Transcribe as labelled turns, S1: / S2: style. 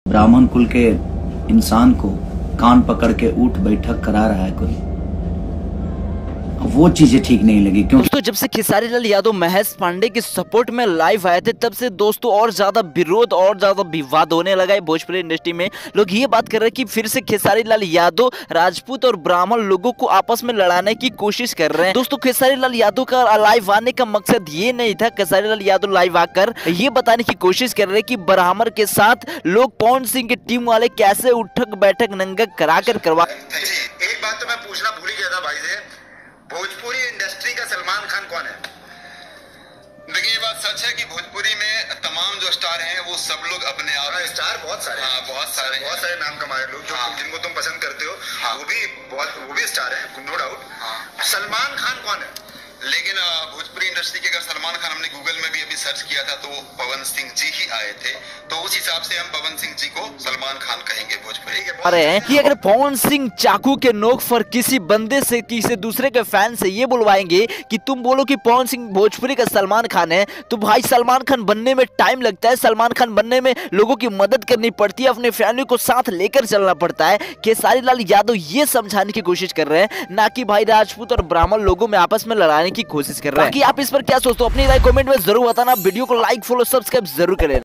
S1: ब्राह्मण कुल के इंसान को कान पकड़ के उठ बैठक करा रहा है कोई, वो चीजें ठीक नहीं लगी। क्यों
S2: दोस्तों, जब से खेसारी लाल यादव महेश पांडे के सपोर्ट में लाइव आए थे, तब से दोस्तों और ज्यादा विरोध और ज्यादा विवाद होने लगा है भोजपुरी इंडस्ट्री में। लोग ये बात कर रहे हैं कि फिर से खेसारी लाल यादव राजपूत और ब्राह्मण लोगों को आपस में लड़ाने की कोशिश कर रहे हैं। दोस्तों, खेसारी लाल यादव का लाइव आने का मकसद ये नहीं था। खेसारी लाल यादव लाइव आकर ये बताने की कोशिश कर रहे हैं कि ब्राह्मण के साथ लोग पवन सिंह की टीम वाले कैसे उठक बैठक नंगा कराकर करवा।
S3: एक बात तो मैं पूछना भूल ही गया था भाई से, भोजपुरी इंडस्ट्री का सलमान खान कौन है?
S4: देखिए, ये बात सच है कि भोजपुरी में तमाम जो स्टार हैं वो सब लोग अपने आप
S3: स्टार बहुत सारे हैं।
S4: बहुत सारे
S3: नाम कमाए लोग जो जिनको तुम पसंद करते हो, वो भी स्टार हैं, नो डाउट। सलमान खान कौन है?
S4: लेकिन भोजपुरी इंडस्ट्री के अगर सलमान खान हमने गूगल में भी अभी सर्च किया था तो पवन सिंह जी ही आए थे, तो उस हिसाब से हम पवन सिंह जी को सलमान खान कहेंगे भोजपुरी के।
S2: अरे कि अगर पवन सिंह चाकू के नोक पर किसी बंदे से किसी दूसरे के फैन से ये बुलवाएंगे कि तुम बोलो कि पवन सिंह भोजपुरी का सलमान खान है, तो भाई सलमान खान बनने में टाइम लगता है। सलमान खान बनने में लोगों की मदद करनी पड़ती है, अपने फैमिली को साथ लेकर चलना पड़ता है। खेसारी लाल यादव ये समझाने की कोशिश कर रहे हैं, ना कि भाई राजपूत और ब्राह्मण लोगों में आपस में लड़ाने की कोशिश कर रहे हैं। बाकी आप इस पर क्या सोचते हो, अपनी राय कमेंट में जरूर बताना। वीडियो को लाइक फॉलो सब्सक्राइब जरूर करें।